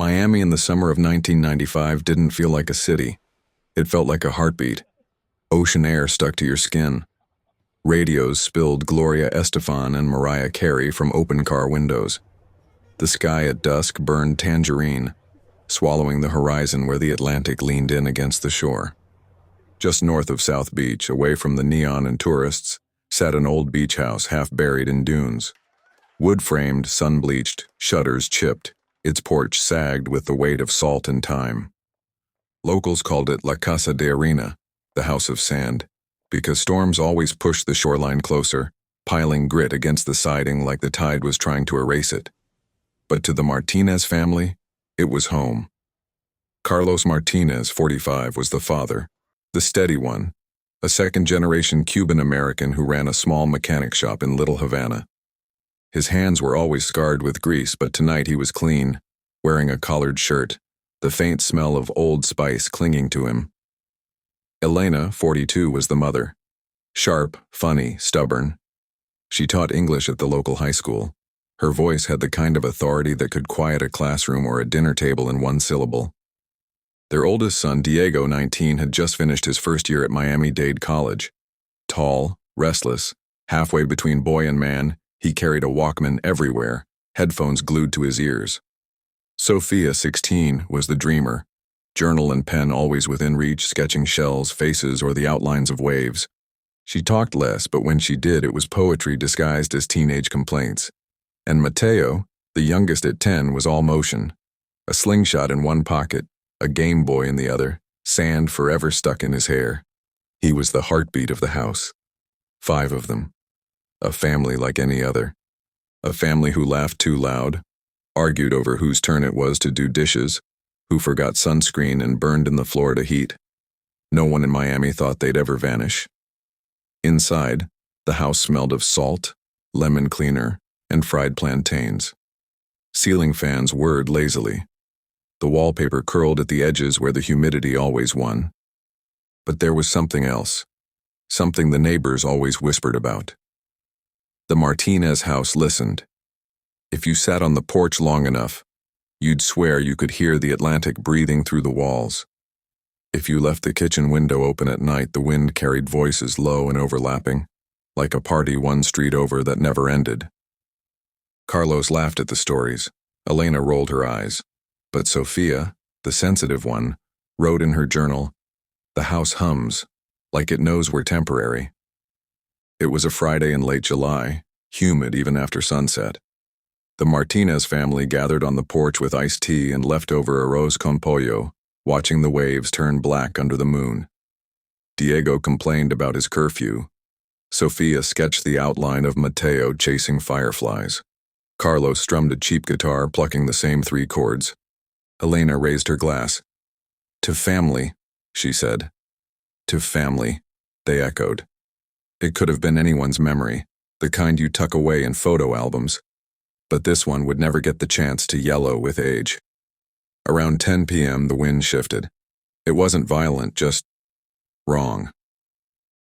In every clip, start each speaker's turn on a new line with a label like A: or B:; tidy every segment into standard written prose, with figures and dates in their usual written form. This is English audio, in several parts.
A: Miami in the summer of 1995 didn't feel like a city. It felt like a heartbeat. Ocean air stuck to your skin. Radios spilled Gloria Estefan and Mariah Carey from open car windows. The sky at dusk burned tangerine, swallowing the horizon where the Atlantic leaned in against the shore. Just north of South Beach, away from the neon and tourists, sat an old beach house half buried in dunes. Wood-framed, sun-bleached, shutters chipped, its porch sagged with the weight of salt and time. Locals called it La Casa de Arena, the House of Sand, because storms always pushed the shoreline closer, piling grit against the siding like the tide was trying to erase it. But to the Martinez family, it was home. Carlos Martinez, 45, was the father, the steady one, a second-generation Cuban-American who ran a small mechanic shop in Little Havana. His hands were always scarred with grease, but tonight he was clean, wearing a collared shirt, the faint smell of Old Spice clinging to him. Elena, 42, was the mother. Sharp, funny, stubborn. She taught English at the local high school. Her voice had the kind of authority that could quiet a classroom or a dinner table in one syllable. Their oldest son, Diego, 19, had just finished his first year at Miami-Dade College. Tall, restless, halfway between boy and man, he carried a Walkman everywhere, headphones glued to his ears. Sophia, 16, was the dreamer, journal and pen always within reach, sketching shells, faces, or the outlines of waves. She talked less, but when she did, it was poetry disguised as teenage complaints. And Mateo, the youngest at 10, was all motion. A slingshot in one pocket, a Game Boy in the other, sand forever stuck in his hair. He was the heartbeat of the house. 5 of them. A family like any other. A family who laughed too loud, argued over whose turn it was to do dishes, who forgot sunscreen and burned in the Florida heat. No one in Miami thought they'd ever vanish. Inside, the house smelled of salt, lemon cleaner, and fried plantains. Ceiling fans whirred lazily. The wallpaper curled at the edges where the humidity always won. But there was something else, something the neighbors always whispered about. The Martinez house listened. If you sat on the porch long enough, you'd swear you could hear the Atlantic breathing through the walls. If you left the kitchen window open at night, the wind carried voices low and overlapping, like a party one street over that never ended. Carlos laughed at the stories. Elena rolled her eyes. But Sophia, the sensitive one, wrote in her journal, "The house hums, like it knows we're temporary." It was a Friday in late July, humid even after sunset. The Martinez family gathered on the porch with iced tea and leftover arroz con pollo, watching the waves turn black under the moon. Diego complained about his curfew. Sophia sketched the outline of Mateo chasing fireflies. Carlos strummed a cheap guitar, plucking the same 3 chords. Elena raised her glass. "To family," she said. "To family," they echoed. It could have been anyone's memory, the kind you tuck away in photo albums. But this one would never get the chance to yellow with age. Around 10 p.m., the wind shifted. It wasn't violent, just wrong.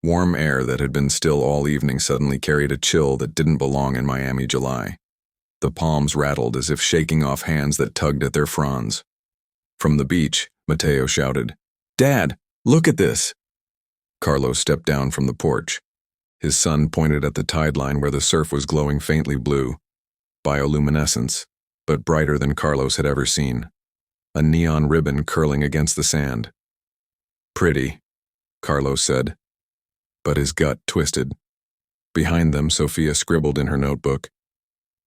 A: Warm air that had been still all evening suddenly carried a chill that didn't belong in Miami July. The palms rattled as if shaking off hands that tugged at their fronds. From the beach, Mateo shouted, "Dad, look at this!" Carlos stepped down from the porch. His son pointed at the tide line where the surf was glowing faintly blue. Bioluminescence, but brighter than Carlos had ever seen. A neon ribbon curling against the sand. "Pretty," Carlos said, but his gut twisted. Behind them, Sophia scribbled in her notebook,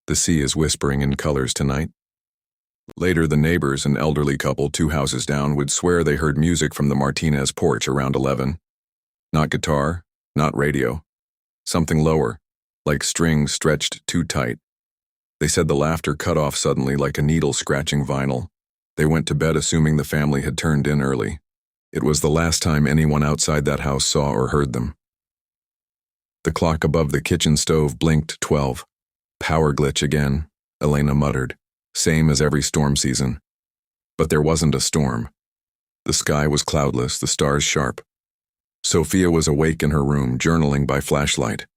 A: "The sea is whispering in colors tonight." Later, the neighbors, an elderly couple 2 houses down, would swear they heard music from the Martinez porch around 11. Not guitar, not radio. Something lower, like strings stretched too tight. They said the laughter cut off suddenly like a needle scratching vinyl. They went to bed assuming the family had turned in early. It was the last time anyone outside that house saw or heard them. The clock above the kitchen stove blinked 12. "Power glitch again," Elena muttered. "Same as every storm season." But there wasn't a storm. The sky was cloudless, the stars sharp. Sophia was awake in her room, journaling by flashlight.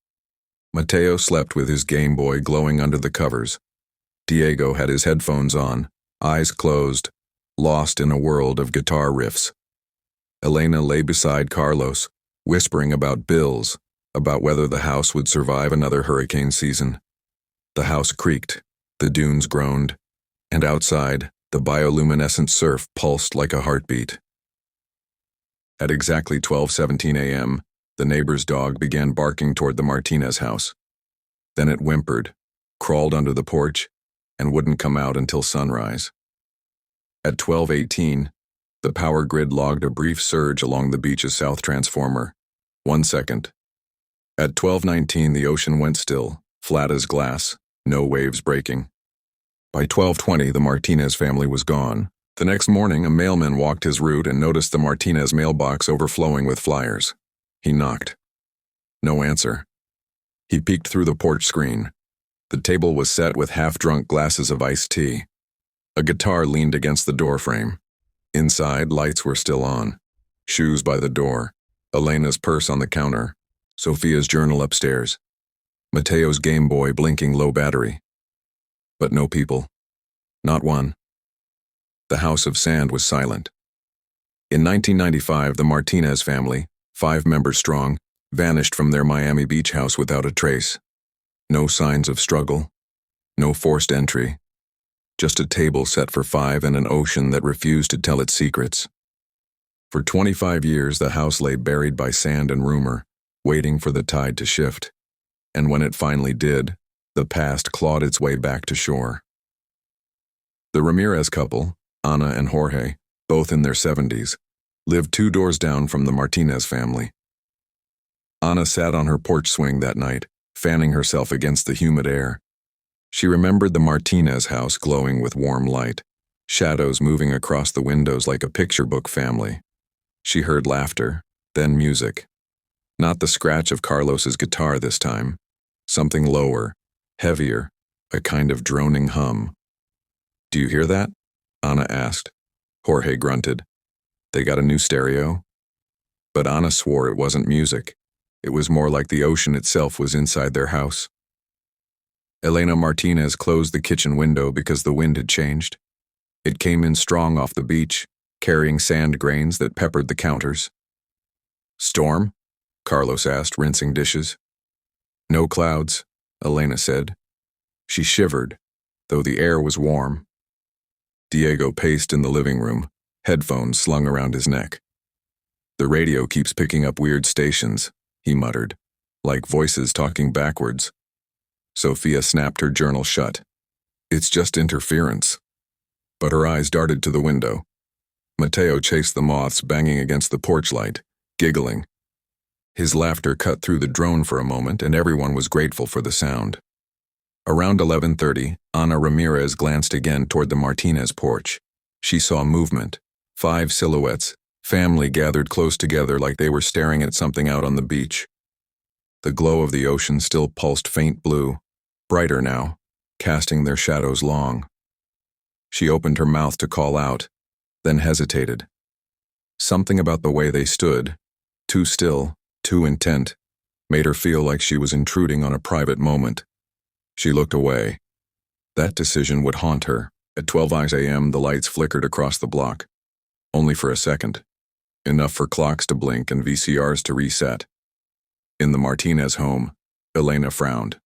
A: Mateo slept with his Game Boy glowing under the covers. Diego had his headphones on, eyes closed, lost in a world of guitar riffs. Elena lay beside Carlos, whispering about bills, about whether the house would survive another hurricane season. The house creaked, the dunes groaned, and outside, the bioluminescent surf pulsed like a heartbeat. At exactly 12:17 a.m., the neighbor's dog began barking toward the Martinez house. Then it whimpered, crawled under the porch, and wouldn't come out until sunrise. At 12:18, the power grid logged a brief surge along the beach's south transformer. 1 second. At 12:19, the ocean went still, flat as glass, no waves breaking. By 12:20, the Martinez family was gone. The next morning, a mailman walked his route and noticed the Martinez mailbox overflowing with flyers. He knocked. No answer. He peeked through the porch screen. The table was set with half-drunk glasses of iced tea. A guitar leaned against the doorframe. Inside, lights were still on. Shoes by the door. Elena's purse on the counter. Sophia's journal upstairs. Mateo's Game Boy blinking low battery. But no people. Not one. The house of sand was silent. In 1995, the Martinez family, 5 members strong, vanished from their Miami Beach house without a trace. No signs of struggle. No forced entry. Just a table set for 5 and an ocean that refused to tell its secrets. For 25 years, the house lay buried by sand and rumor, waiting for the tide to shift. And when it finally did, the past clawed its way back to shore. The Ramirez couple, Ana and Jorge, both in their 70s, lived 2 doors down from the Martinez family. Ana sat on her porch swing that night, fanning herself against the humid air. She remembered the Martinez house glowing with warm light, shadows moving across the windows like a picture book family. She heard laughter, then music. Not the scratch of Carlos's guitar this time. Something lower, heavier, a kind of droning hum. "Do you hear that?" Ana asked. Jorge grunted. "They got a new stereo?" But Ana swore it wasn't music. It was more like the ocean itself was inside their house. Elena Martinez closed the kitchen window because the wind had changed. It came in strong off the beach, carrying sand grains that peppered the counters. "Storm?" Carlos asked, rinsing dishes. "No clouds," Elena said. She shivered, though the air was warm. Diego paced in the living room, headphones slung around his neck. "The radio keeps picking up weird stations," he muttered, like voices talking backwards. Sophia snapped her journal shut. "It's just interference." But her eyes darted to the window. Mateo chased the moths banging against the porch light, giggling. His laughter cut through the drone for a moment, and everyone was grateful for the sound. Around 11:30, Ana Ramirez glanced again toward the Martinez porch. She saw movement, 5 silhouettes, family gathered close together like they were staring at something out on the beach. The glow of the ocean still pulsed faint blue, brighter now, casting their shadows long. She opened her mouth to call out, then hesitated. Something about the way they stood, too still, too intent, made her feel like she was intruding on a private moment. She looked away. That decision would haunt her. At 12 a.m., the lights flickered across the block. Only for a second. Enough for clocks to blink and VCRs to reset. In the Martinez home, Elena frowned.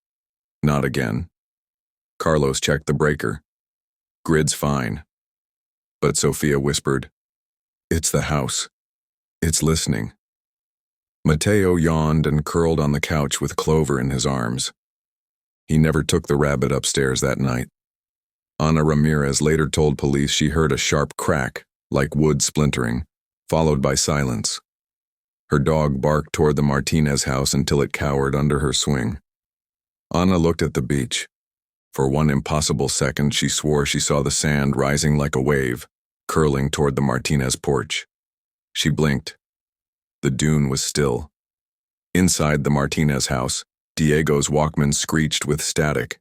A: Not again. Carlos checked the breaker. Grid's fine. But Sophia whispered, "It's the house. It's listening." Mateo yawned and curled on the couch with Clover in his arms. He never took the rabbit upstairs that night. Ana Ramirez later told police she heard a sharp crack, like wood splintering, followed by silence. Her dog barked toward the Martinez house until it cowered under her swing. Ana looked at the beach. For one impossible second, she swore she saw the sand rising like a wave, curling toward the Martinez porch. She blinked. The dune was still. Inside the Martinez house, Diego's Walkman screeched with static.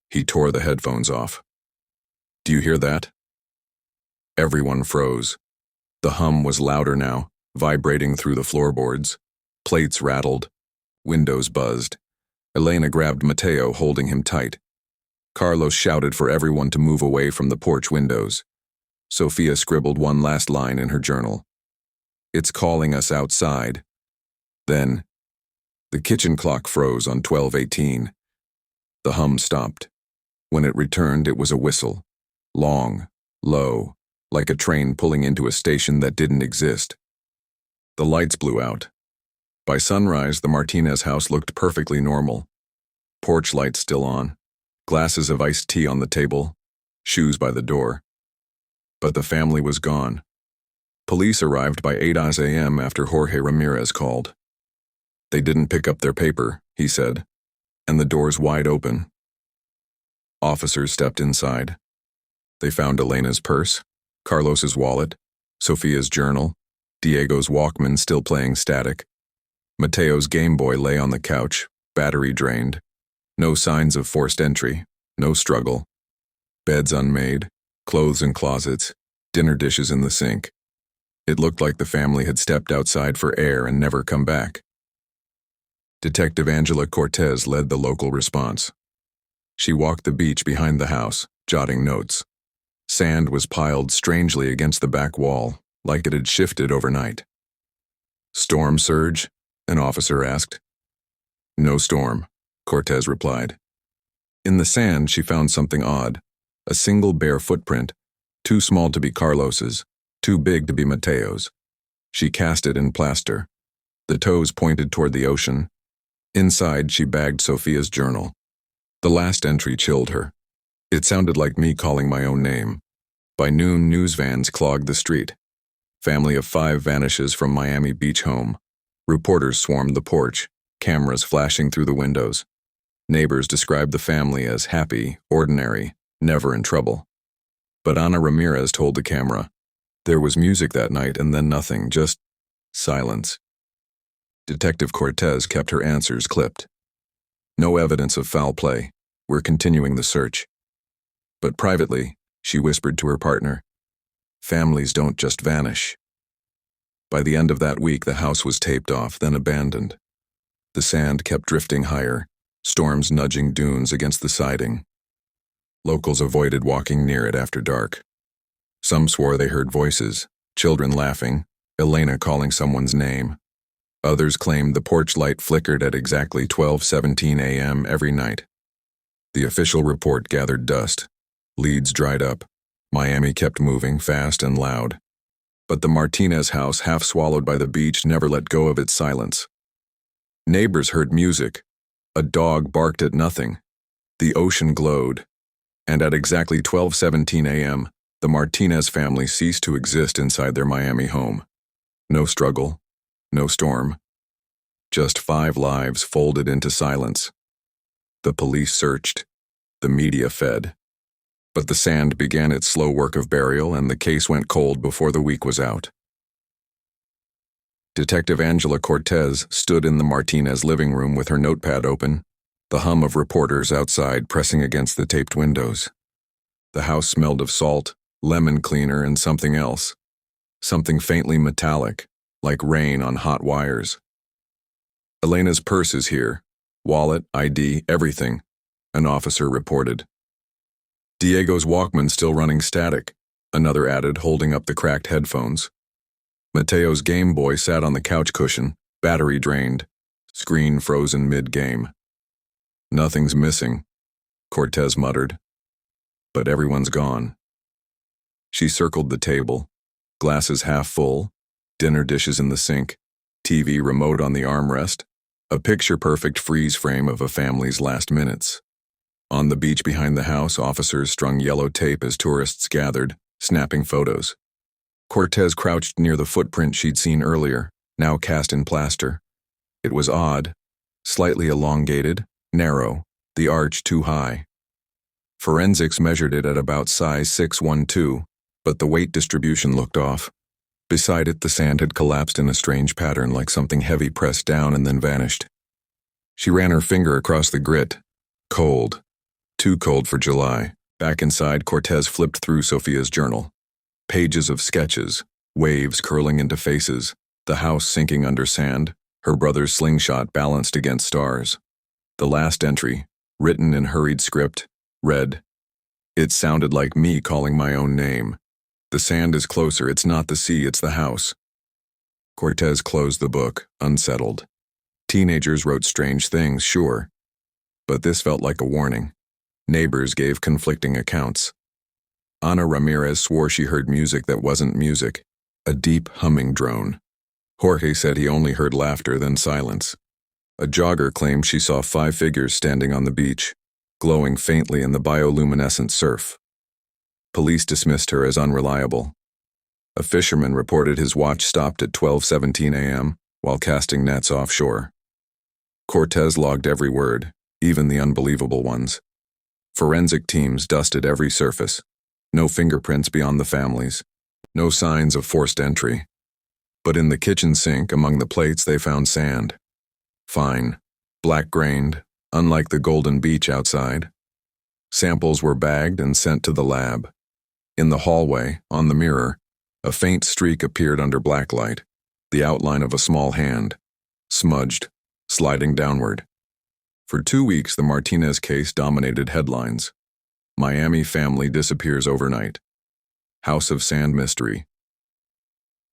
A: He tore the headphones off. "Do you hear that?" Everyone froze. The hum was louder now, vibrating through the floorboards. Plates rattled. Windows buzzed. Elena grabbed Mateo, holding him tight. Carlos shouted for everyone to move away from the porch windows. Sophia scribbled one last line in her journal. "It's calling us outside." Then, the kitchen clock froze on 12:18. The hum stopped. When it returned, it was a whistle. Long, low, like a train pulling into a station that didn't exist. The lights blew out. By sunrise, the Martinez house looked perfectly normal. Porch lights still on, glasses of iced tea on the table, shoes by the door. But the family was gone. Police arrived by 8 a.m. after Jorge Ramirez called. They didn't pick up their paper, he said, and the doors wide open. Officers stepped inside. They found Elena's purse, Carlos's wallet, Sophia's journal, Diego's Walkman still playing static. Mateo's Game Boy lay on the couch, battery drained. No signs of forced entry, no struggle. Beds unmade, clothes in closets, dinner dishes in the sink. It looked like the family had stepped outside for air and never come back. Detective Angela Cortez led the local response. She walked the beach behind the house, jotting notes. Sand was piled strangely against the back wall, like it had shifted overnight. "Storm surge?" an officer asked. "No storm," Cortez replied. In the sand, she found something odd. A single bare footprint, too small to be Carlos's, too big to be Mateo's. She cast it in plaster. The toes pointed toward the ocean. Inside, she bagged Sophia's journal. The last entry chilled her. It sounded like me calling my own name. By noon, news vans clogged the street. Family of 5 vanishes from Miami Beach home. Reporters swarmed the porch, cameras flashing through the windows. Neighbors described the family as happy, ordinary, never in trouble. But Ana Ramirez told the camera, there was music that night and then nothing, just silence. Detective Cortez kept her answers clipped. "No evidence of foul play. We're continuing the search." But privately, she whispered to her partner, "Families don't just vanish." By the end of that week, the house was taped off, then abandoned. The sand kept drifting higher, storms nudging dunes against the siding. Locals avoided walking near it after dark. Some swore they heard voices, children laughing, Elena calling someone's name. Others claimed the porch light flickered at exactly 12:17 a.m. every night. The official report gathered dust. Leads dried up. Miami kept moving fast and loud. But the Martinez house, half swallowed by the beach, never let go of its silence. Neighbors heard music. A dog barked at nothing. The ocean glowed. And at exactly 12:17 a.m., the Martinez family ceased to exist inside their Miami home. No struggle, no storm. Just 5 lives folded into silence. The police searched. The media fed. But the sand began its slow work of burial, and the case went cold before the week was out. Detective Angela Cortez stood in the Martinez living room with her notepad open, the hum of reporters outside pressing against the taped windows. The house smelled of salt, lemon cleaner, and something else. Something faintly metallic, like rain on hot wires. "Elena's purse is here. Wallet, ID, everything," an officer reported. "Diego's Walkman still running static," another added, holding up the cracked headphones. Mateo's Game Boy sat on the couch cushion, battery drained, screen frozen mid-game. "Nothing's missing," Cortez muttered. "But everyone's gone." She circled the table, glasses half full, dinner dishes in the sink, TV remote on the armrest, a picture-perfect freeze frame of a family's last minutes. On the beach behind the house, officers strung yellow tape as tourists gathered, snapping photos. Cortez crouched near the footprint she'd seen earlier, now cast in plaster. It was odd, slightly elongated, narrow, the arch too high. Forensics measured it at about size 612, but the weight distribution looked off. Beside it, the sand had collapsed in a strange pattern, like something heavy pressed down and then vanished. She ran her finger across the grit. Cold. Too cold for July. Back inside, Cortez flipped through Sophia's journal. Pages of sketches, waves curling into faces, the house sinking under sand, her brother's slingshot balanced against stars. The last entry, written in hurried script, Read, "It sounded like me calling my own name. The sand is closer, it's not the sea, it's the house." Cortez closed the book, unsettled. Teenagers wrote strange things, sure. But this felt like a warning. Neighbors gave conflicting accounts. Ana Ramirez swore she heard music that wasn't music, a deep humming drone. Jorge said he only heard laughter, then silence. A jogger claimed she saw 5 figures standing on the beach, glowing faintly in the bioluminescent surf. Police dismissed her as unreliable. A fisherman reported his watch stopped at 12:17 a.m. while casting nets offshore. Cortez logged every word, even the unbelievable ones. Forensic teams dusted every surface. No fingerprints beyond the family's. No signs of forced entry. But in the kitchen sink, among the plates, they found sand. Fine, black-grained, unlike the golden beach outside. Samples were bagged and sent to the lab. In the hallway, on the mirror, a faint streak appeared under black light, the outline of a small hand, smudged, sliding downward. For 2 weeks, the Martinez case dominated headlines. Miami family disappears overnight. House of Sand mystery.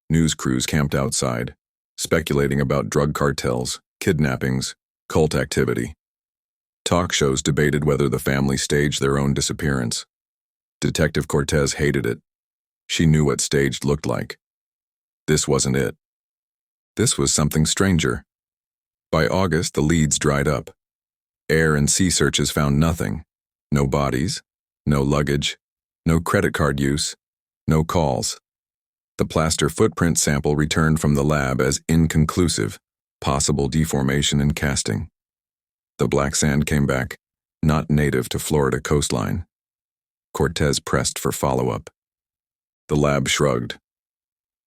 A: News crews camped outside, speculating about drug cartels, kidnappings, cult activity. Talk shows debated whether the family staged their own disappearance. Detective Cortez hated it. She knew what staged looked like. This wasn't it. This was something stranger. By August, the leads dried up. Air and sea searches found nothing. No bodies, no luggage, no credit card use, no calls. The plaster footprint sample returned from the lab as inconclusive, possible deformation in casting. The black sand came back, not native to Florida coastline. Cortez pressed for follow-up. The lab shrugged.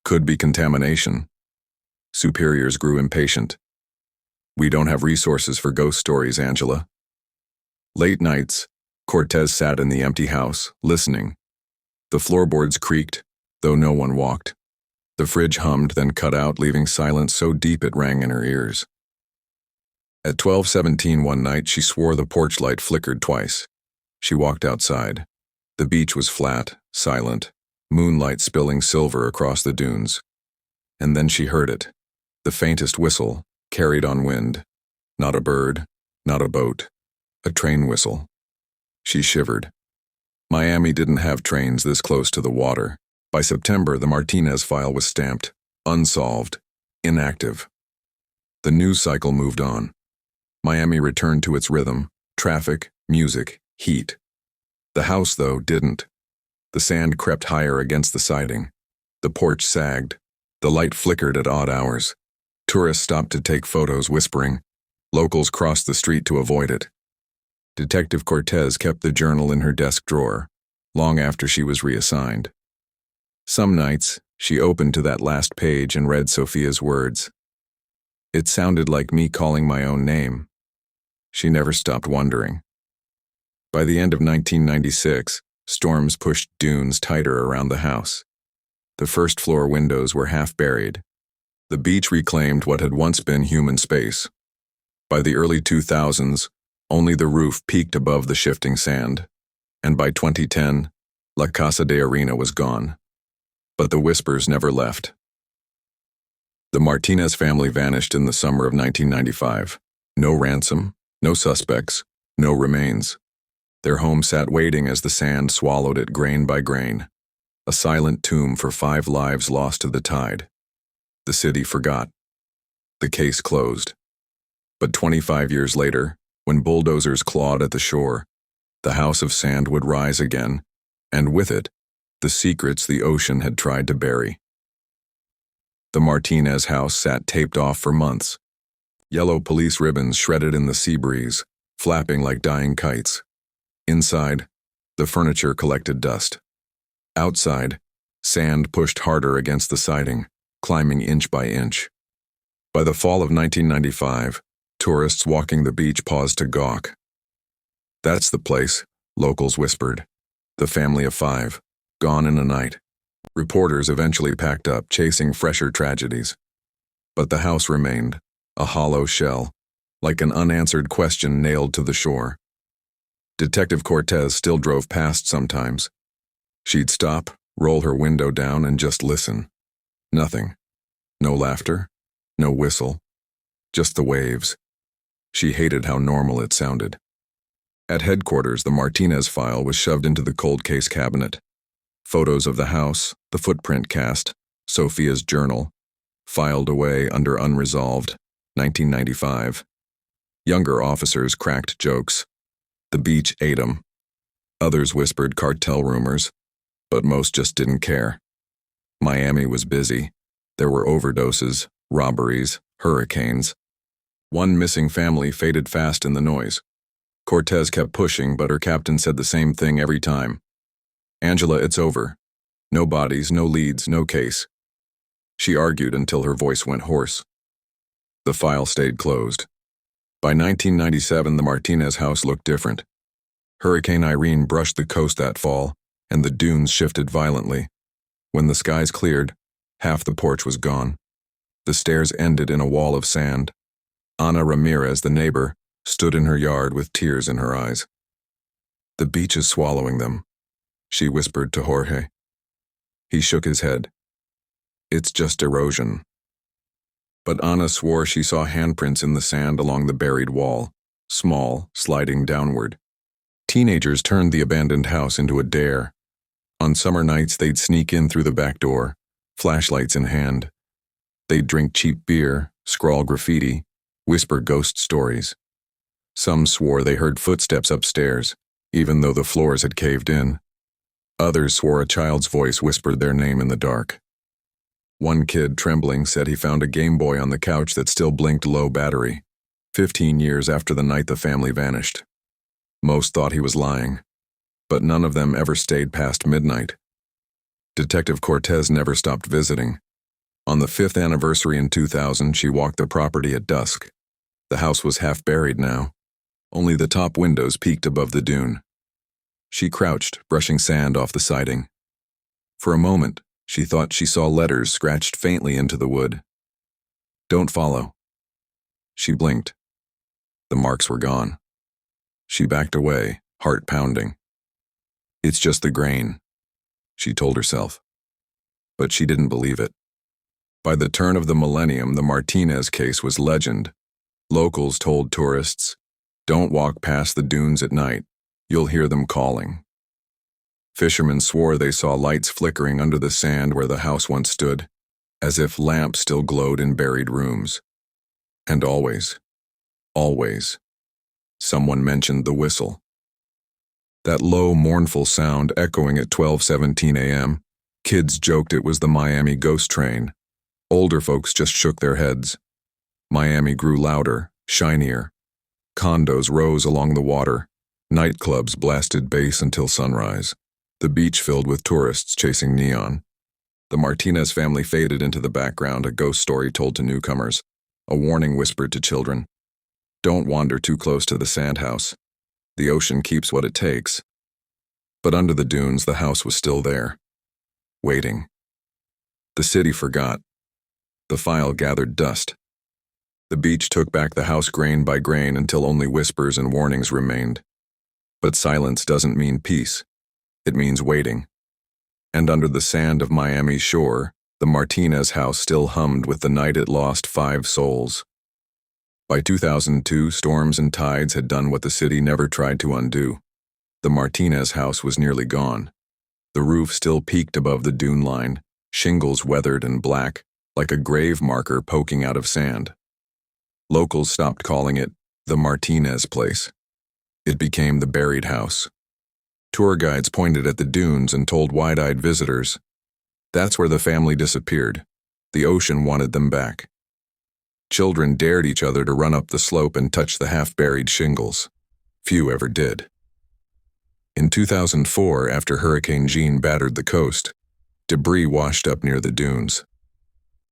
A: Could be contamination. Superiors grew impatient. We don't have resources for ghost stories, Angela. Late nights, Cortez sat in the empty house, listening. The floorboards creaked, though no one walked. The fridge hummed, then cut out, leaving silence so deep it rang in her ears. At 12:17 one night, she swore the porch light flickered twice. She walked outside. The beach was flat, silent, moonlight spilling silver across the dunes. And then she heard it, the faintest whistle, carried on wind. Not a bird, not a boat, a train whistle. She shivered. Miami didn't have trains this close to the water. By September, the Martinez file was stamped, unsolved, inactive. The news cycle moved on. Miami returned to its rhythm, traffic, music, heat. The house, though, didn't. The sand crept higher against the siding. The porch sagged. The light flickered at odd hours. Tourists stopped to take photos, whispering. Locals crossed the street to avoid it. Detective Cortez kept the journal in her desk drawer, long after she was reassigned. Some nights, she opened to that last page and read Sophia's words. It sounded like me calling my own name. She never stopped wondering. By the end of 1996, storms pushed dunes tighter around the house. The first-floor windows were half buried. The beach reclaimed what had once been human space. By the early 2000s, only the roof peaked above the shifting sand. And by 2010, La Casa de Arena was gone. But the whispers never left. The Martinez family vanished in the summer of 1995. No ransom, no suspects, no remains. Their home sat waiting as the sand swallowed it grain by grain. A silent tomb for 5 lives lost to the tide. The city forgot. The case closed. But 25 years later, when bulldozers clawed at the shore, the house of sand would rise again, and with it, the secrets the ocean had tried to bury. The Martinez house sat taped off for months. Yellow police ribbons shredded in the sea breeze, flapping like dying kites. Inside, the furniture collected dust. Outside, sand pushed harder against the siding, climbing inch by inch. By the fall of 1995, tourists walking the beach paused to gawk. That's the place, locals whispered. The family of 5, gone in a night. Reporters eventually packed up, chasing fresher tragedies. But the house remained, a hollow shell, like an unanswered question nailed to the shore. Detective Cortez still drove past sometimes. She'd stop, roll her window down, and just listen. Nothing. No laughter, no whistle, just the waves. She hated how normal it sounded. At headquarters, the Martinez file was shoved into the cold case cabinet. Photos of the house, the footprint cast, Sophia's journal, filed away under unresolved, 1995. Younger officers cracked jokes. The beach ate 'em. Others whispered cartel rumors, but most just didn't care. Miami was busy. There were overdoses, robberies, hurricanes. One missing family faded fast in the noise. Cortez kept pushing, but her captain said the same thing every time. "Angela, it's over. No bodies, no leads, no case." She argued until her voice went hoarse. The file stayed closed. By 1997, the Martinez house looked different. Hurricane Irene brushed the coast that fall, and the dunes shifted violently. When the skies cleared, half the porch was gone. The stairs ended in a wall of sand. Ana Ramirez, the neighbor, stood in her yard with tears in her eyes. "The beach is swallowing them," she whispered to Jorge. He shook his head. "It's just erosion." But Ana swore she saw handprints in the sand along the buried wall, small, sliding downward. Teenagers turned the abandoned house into a dare. On summer nights, they'd sneak in through the back door, flashlights in hand. They'd drink cheap beer, scrawl graffiti, whisper ghost stories. Some swore they heard footsteps upstairs, even though the floors had caved in. Others swore a child's voice whispered their name in the dark. One kid, trembling, said he found a Game Boy on the couch that still blinked low battery, 15 years after the night the family vanished. Most thought he was lying, but none of them ever stayed past midnight. Detective Cortez never stopped visiting. On the 5th anniversary in 2000, she walked the property at dusk. The house was half buried now. Only the top windows peeked above the dune. She crouched, brushing sand off the siding. For a moment, she thought she saw letters scratched faintly into the wood. "Don't follow." She blinked. The marks were gone. She backed away, heart pounding. "It's just the grain," she told herself. But she didn't believe it. By the turn of the millennium, the Martinez case was legend. Locals told tourists, "Don't walk past the dunes at night. You'll hear them calling." Fishermen swore they saw lights flickering under the sand where the house once stood, as if lamps still glowed in buried rooms. And always, someone mentioned the whistle. That low, mournful sound echoing at 12:17 a.m., kids joked it was the Miami ghost train. Older folks just shook their heads. Miami grew louder, shinier. Condos rose along the water. Nightclubs blasted bass until sunrise. The beach filled with tourists chasing neon. The Martinez family faded into the background, a ghost story told to newcomers, a warning whispered to children. Don't wander too close to the sand house. The ocean keeps what it takes. But under the dunes, the house was still there, waiting. The city forgot. The file gathered dust. The beach took back the house grain by grain until only whispers and warnings remained. But silence doesn't mean peace. It means waiting. And under the sand of Miami's shore, the Martinez house still hummed with the night it lost 5 souls. By 2002, storms and tides had done what the city never tried to undo. The Martinez house was nearly gone. The roof still peaked above the dune line, shingles weathered and black, like a grave marker poking out of sand. Locals stopped calling it the Martinez place. It became the buried house. Tour guides pointed at the dunes and told wide-eyed visitors, that's where the family disappeared. The ocean wanted them back. Children dared each other to run up the slope and touch the half-buried shingles. Few ever did. In 2004, after Hurricane Jeanne battered the coast, debris washed up near the dunes.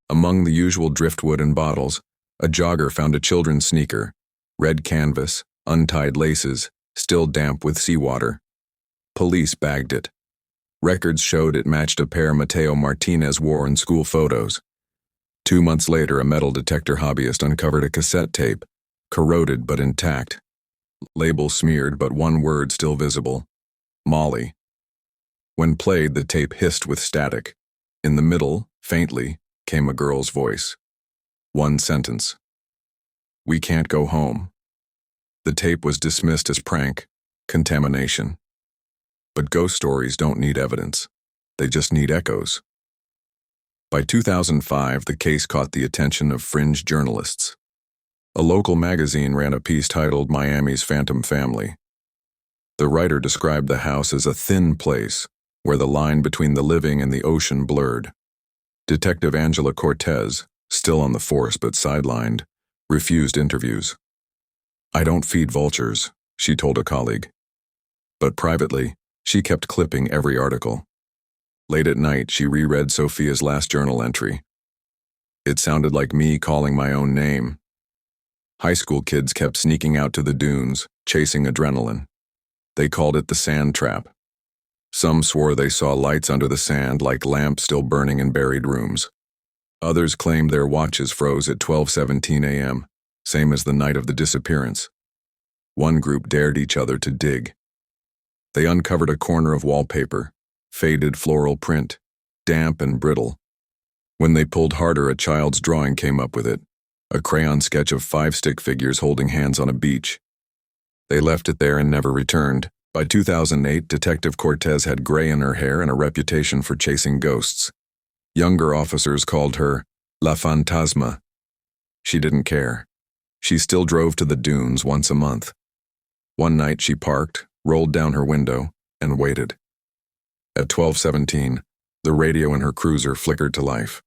A: Among the usual driftwood and bottles, a jogger found a children's sneaker, red canvas, untied laces, still damp with seawater. Police bagged it. Records showed it matched a pair Mateo Martinez wore in school photos. 2 months later, a metal detector hobbyist uncovered a cassette tape, corroded but intact. label smeared but one word still visible: Molly. When played, the tape hissed with static. In the middle, faintly, came a girl's voice. One sentence: "We can't go home." The tape was dismissed as prank, contamination. But ghost stories don't need evidence. They just need echoes. By 2005, the case caught the attention of fringe journalists. A local magazine ran a piece titled "Miami's Phantom Family." The writer described the house as a thin place, where the line between the living and the ocean blurred. Detective Angela Cortez, still on the force but sidelined, refused interviews. "I don't feed vultures," she told a colleague. But privately, she kept clipping every article. Late at night, she reread Sophia's last journal entry. It sounded like me calling my own name. High school kids kept sneaking out to the dunes, chasing adrenaline. They called it the sand trap. Some swore they saw lights under the sand like lamps still burning in buried rooms. Others claimed their watches froze at 12:17 a.m., same as the night of the disappearance. One group dared each other to dig. They uncovered a corner of wallpaper, faded floral print, damp and brittle. When they pulled harder, a child's drawing came up with it, a crayon sketch of 5 stick figures holding hands on a beach. They left it there and never returned. By 2008, Detective Cortez had gray in her hair and a reputation for chasing ghosts. Younger officers called her La Fantasma. She didn't care. She still drove to the dunes once a month. One night she parked, rolled down her window, and waited. At 12:17, the radio in her cruiser flickered to life.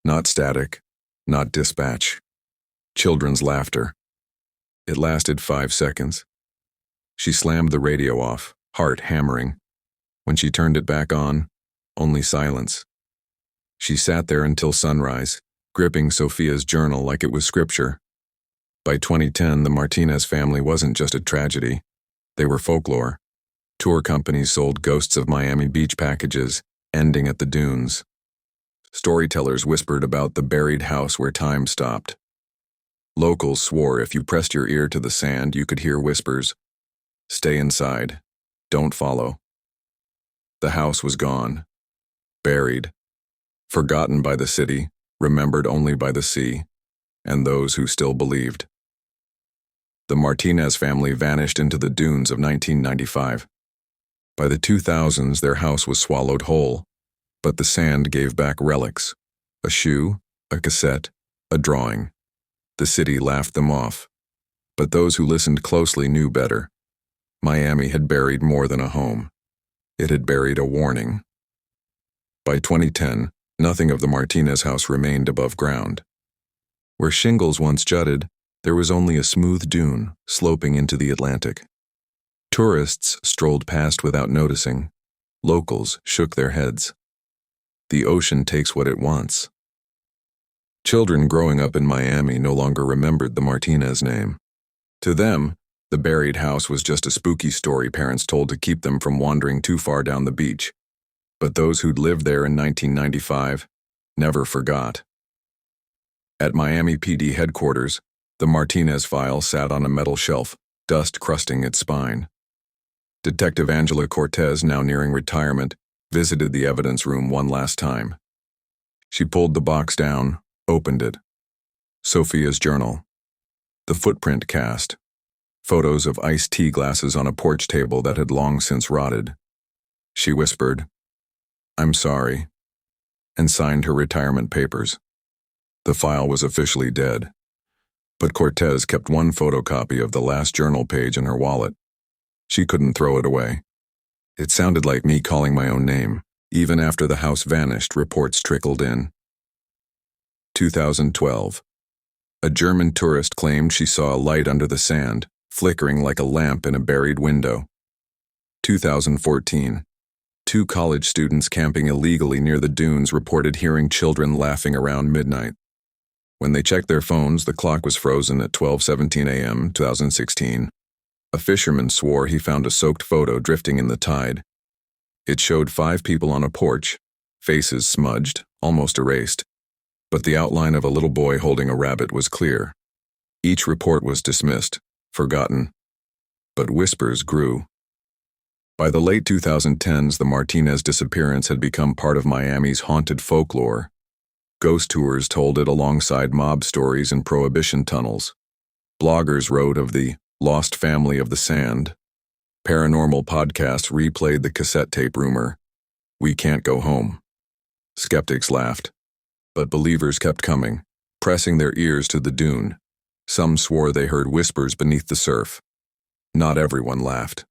A: Not static, not dispatch. Children's laughter. It lasted 5 seconds. She slammed the radio off, heart hammering. When she turned it back on, only silence. She sat there until sunrise, gripping Sophia's journal like it was scripture. By 2010, the Martinez family wasn't just a tragedy. They were folklore. Tour companies sold Ghosts of Miami Beach packages, ending at the dunes. Storytellers whispered about the buried house where time stopped. Locals swore if you pressed your ear to the sand, you could hear whispers. "Stay inside. Don't follow." The house was gone. Buried. Forgotten by the city, remembered only by the sea, and those who still believed. The Martinez family vanished into the dunes of 1995. By the 2000s, their house was swallowed whole, but the sand gave back relics: a shoe, a cassette, a drawing. The city laughed them off, but those who listened closely knew better. Miami had buried more than a home. It had buried a warning. By 2010, nothing of the Martinez house remained above ground. Where shingles once jutted, there was only a smooth dune sloping into the Atlantic. Tourists strolled past without noticing. Locals shook their heads. The ocean takes what it wants. Children growing up in Miami no longer remembered the Martinez name. To them, the buried house was just a spooky story parents told to keep them from wandering too far down the beach. But those who'd lived there in 1995 never forgot. At Miami PD headquarters, the Martinez file sat on a metal shelf, dust crusting its spine. Detective Angela Cortez, now nearing retirement, visited the evidence room one last time. She pulled the box down, opened it. Sophia's journal. The footprint cast. Photos of iced tea glasses on a porch table that had long since rotted. She whispered, "I'm sorry," and signed her retirement papers. The file was officially dead. But Cortez kept one photocopy of the last journal page in her wallet. She couldn't throw it away. It sounded like me calling my own name. Even after the house vanished, reports trickled in. 2012. A German tourist claimed she saw a light under the sand, flickering like a lamp in a buried window. 2014. 2 college students camping illegally near the dunes reported hearing children laughing around midnight. When they checked their phones, the clock was frozen at 12:17 a.m., 2016. A fisherman swore he found a soaked photo drifting in the tide. It showed 5 people on a porch, faces smudged, almost erased. But the outline of a little boy holding a rabbit was clear. Each report was dismissed, forgotten. But whispers grew. By the late 2010s, the Martinez disappearance had become part of Miami's haunted folklore. Ghost tours told it alongside mob stories and prohibition tunnels. Bloggers wrote of the lost family of the sand. Paranormal podcasts replayed the cassette tape rumor, "We can't go home." Skeptics laughed, but believers kept coming, pressing their ears to the dune. Some swore they heard whispers beneath the surf. Not everyone laughed.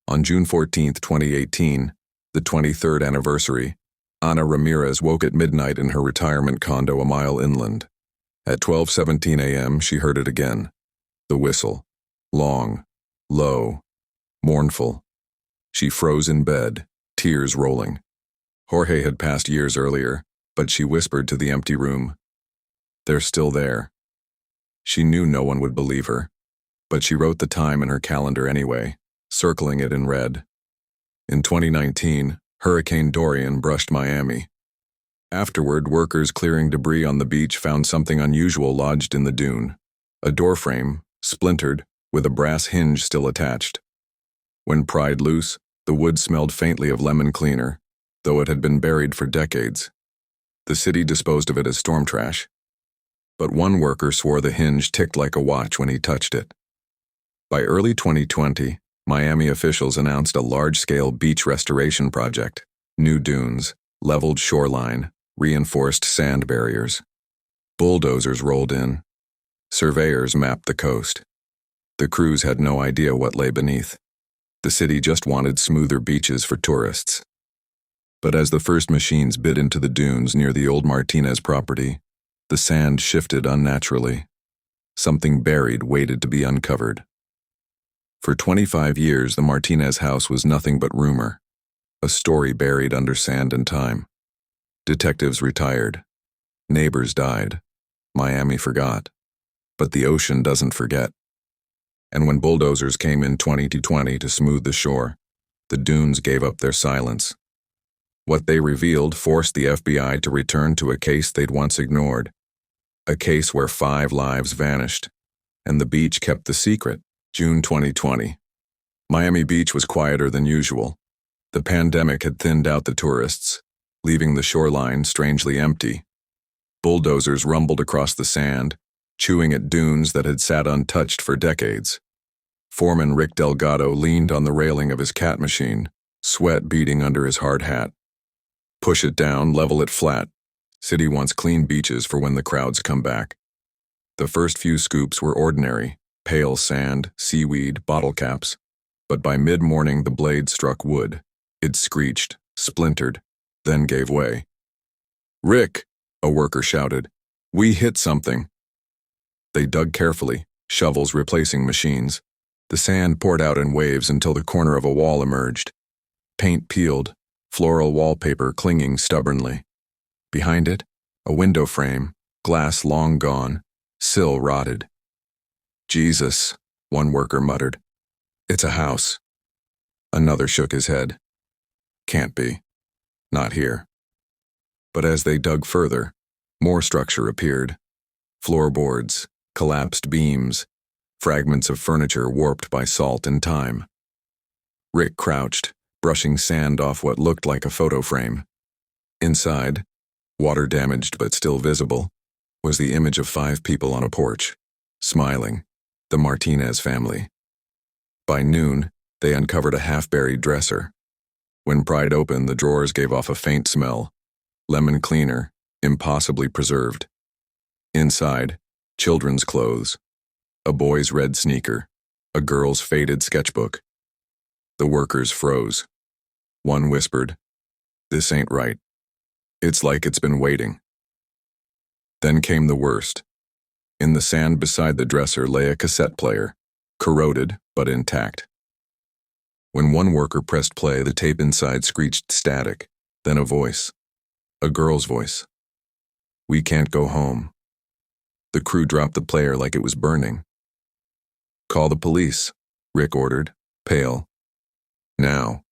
A: On June 14, 2018, the 23rd anniversary, Ana Ramirez woke at midnight in her retirement condo a mile inland. At 12:17 a.m., she heard it again. The whistle. Long, low, mournful. She froze in bed, tears rolling. Jorge had passed years earlier, but she whispered to the empty room, "They're still there." She knew no one would believe her, but she wrote the time in her calendar anyway, circling it in red. In 2019, Hurricane Dorian brushed Miami. Afterward, workers clearing debris on the beach found something unusual lodged in the dune. A doorframe, splintered, with a brass hinge still attached. When pried loose, the wood smelled faintly of lemon cleaner, though it had been buried for decades. The city disposed of it as storm trash. But one worker swore the hinge ticked like a watch when he touched it. By early 2020, Miami officials announced a large-scale beach restoration project: new dunes, leveled shoreline, reinforced sand barriers. Bulldozers rolled in. Surveyors mapped the coast. The crews had no idea what lay beneath. The city just wanted smoother beaches for tourists. But as the first machines bit into the dunes near the old Martinez property, the sand shifted unnaturally. Something buried waited to be uncovered. For 25 years, the Martinez house was nothing but rumor, a story buried under sand and time. Detectives retired. Neighbors died. Miami forgot. But the ocean doesn't forget. And when bulldozers came in 2020 to smooth the shore, the dunes gave up their silence. What they revealed forced the FBI to return to a case they'd once ignored, a case where 5 lives vanished, and the beach kept the secret. June 2020. Miami Beach was quieter than usual. The pandemic had thinned out the tourists, leaving the shoreline strangely empty. Bulldozers rumbled across the sand, chewing at dunes that had sat untouched for decades. Foreman Rick Delgado leaned on the railing of his cat machine, sweat beading under his hard hat. "Push it down, level it flat. City wants clean beaches for when the crowds come back." The first few scoops were ordinary: pale sand, seaweed, bottle caps. But by mid-morning the blade struck wood. It screeched, splintered, then gave way. "Rick," a worker shouted, "we hit something." They dug carefully, shovels replacing machines. The sand poured out in waves until the corner of a wall emerged. Paint peeled, floral wallpaper clinging stubbornly. Behind it, a window frame, glass long gone, sill rotted. "Jesus," one worker muttered. "It's a house." Another shook his head. "Can't be. Not here." But as they dug further, more structure appeared. Floorboards, collapsed beams, fragments of furniture warped by salt and time. Rick crouched, brushing sand off what looked like a photo frame. Inside, water damaged but still visible, was the image of 5 people on a porch, smiling. The Martinez family. By noon, they uncovered a half-buried dresser. When pried open, the drawers gave off a faint smell, lemon cleaner, impossibly preserved. Inside, children's clothes, a boy's red sneaker, a girl's faded sketchbook. The workers froze. One whispered, "This ain't right. It's like it's been waiting." Then came the worst. In the sand beside the dresser lay a cassette player, corroded but intact. When one worker pressed play, the tape inside screeched static, then a voice. A girl's voice. "We can't go home." The crew dropped the player like it was burning. "Call the police," Rick ordered, pale. "Now."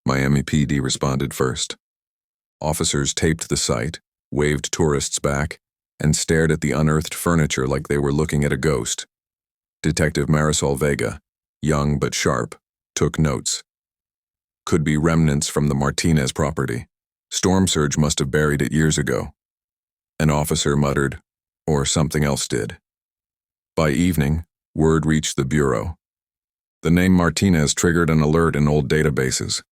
A: Miami PD responded first. Officers taped the site, waved tourists back, and stared at the unearthed furniture like they were looking at a ghost. Detective Marisol Vega, young but sharp, took notes. Could be remnants from the Martinez property. Storm surge must have buried it years ago. An officer muttered, or something else did. By evening, word reached the bureau. The name Martinez triggered an alert in old databases.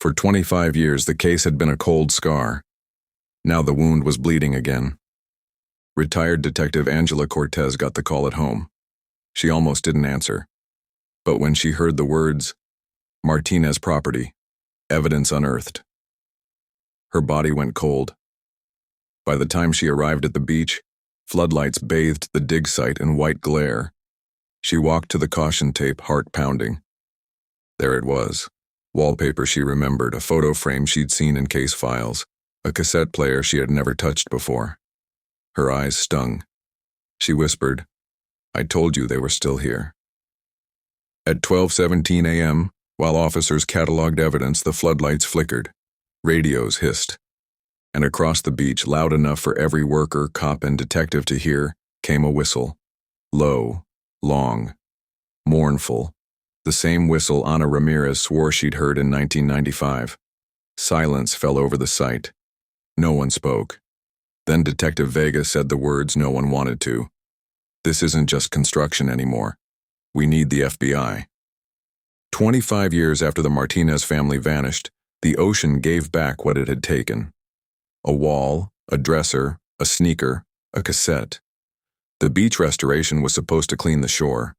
A: For 25 years, the case had been a cold scar. Now the wound was bleeding again. Retired Detective Angela Cortez got the call at home. She almost didn't answer. But when she heard the words, Martinez property, evidence unearthed, her body went cold. By the time she arrived at the beach, floodlights bathed the dig site in white glare. She walked to the caution tape, heart pounding. There it was. Wallpaper she remembered, a photo frame she'd seen in case files, a cassette player she had never touched before. Her eyes stung. She whispered, I told you they were still here. At 12:17 a.m., while officers cataloged evidence, the floodlights flickered. Radios hissed. And across the beach, loud enough for every worker, cop, and detective to hear, came a whistle. Low, long, mournful. The same whistle Ana Ramirez swore she'd heard in 1995. Silence fell over the site. No one spoke. Then Detective Vega said the words no one wanted to. This isn't just construction anymore. We need the FBI. 25 years after the Martinez family vanished, the ocean gave back what it had taken. A wall, a dresser, a sneaker, a cassette. The beach restoration was supposed to clean the shore.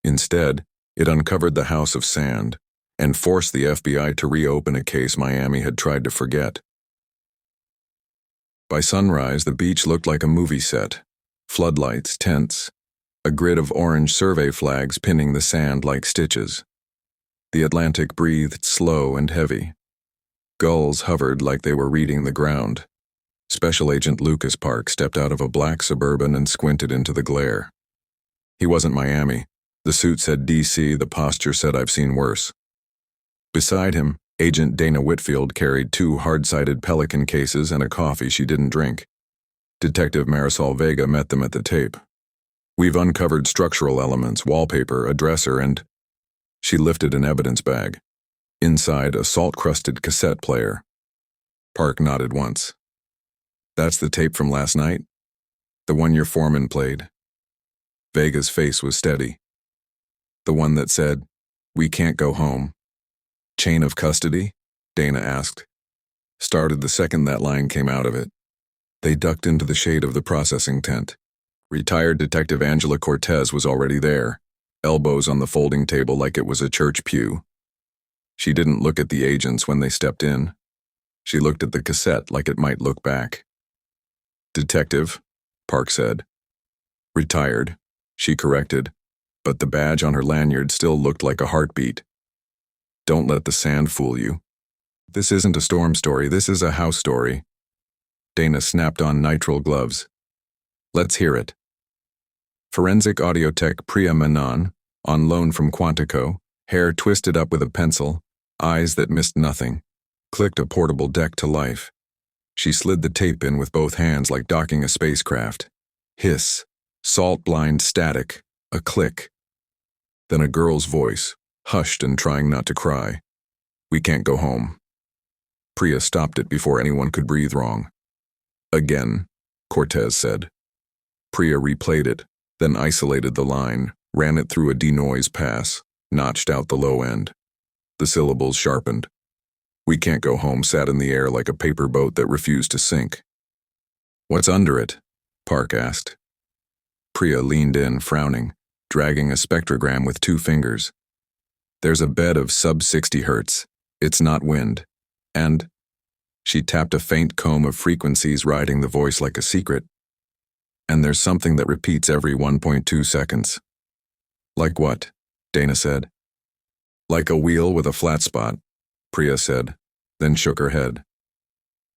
A: Instead, it uncovered the house of sand and forced the FBI to reopen a case Miami had tried to forget. By sunrise, the beach looked like a movie set. Floodlights, tents, a grid of orange survey flags pinning the sand like stitches. The Atlantic breathed slow and heavy. Gulls hovered like they were reading the ground. Special Agent Lucas Park stepped out of a black Suburban and squinted into the glare. He wasn't Miami. The suit said DC, the posture said I've seen worse. Beside him, Agent Dana Whitfield carried 2 hard-sided Pelican cases and a coffee she didn't drink. Detective Marisol Vega met them at the tape. We've uncovered structural elements, wallpaper, a dresser, and... She lifted an evidence bag. Inside, a salt-crusted cassette player. Park nodded once. That's the tape from last night? The one your foreman played? Vega's face was steady. The one that said, we can't go home. Chain of custody? Dana asked. Started the second that line came out of it. They ducked into the shade of the processing tent. Retired Detective Angela Cortez was already there, elbows on the folding table like it was a church pew. She didn't look at the agents when they stepped in. She looked at the cassette like it might look back. Detective, Park said. Retired, she corrected, but the badge on her lanyard still looked like a heartbeat. Don't let the sand fool you. This isn't a storm story, this is a house story. Dana snapped on nitrile gloves. Let's hear it. Forensic audio tech Priya Menon, on loan from Quantico, hair twisted up with a pencil, eyes that missed nothing, clicked a portable deck to life. She slid the tape in with both hands like docking a spacecraft. Hiss, salt-blind static, a click. Then a girl's voice, hushed and trying not to cry. We can't go home. Priya stopped it before anyone could breathe wrong. Again, Cortez said. Priya replayed it, then isolated the line, ran it through a denoise pass, notched out the low end. The syllables sharpened. We can't go home sat in the air like a paper boat that refused to sink. What's under it? Park asked. Priya leaned in, frowning, dragging a spectrogram with 2 fingers. There's a bed of sub-60 hertz. It's not wind. And... She tapped a faint comb of frequencies riding the voice like a secret. And there's something that repeats every 1.2 seconds. Like what? Dana said. Like a wheel with a flat spot, Priya said, then shook her head.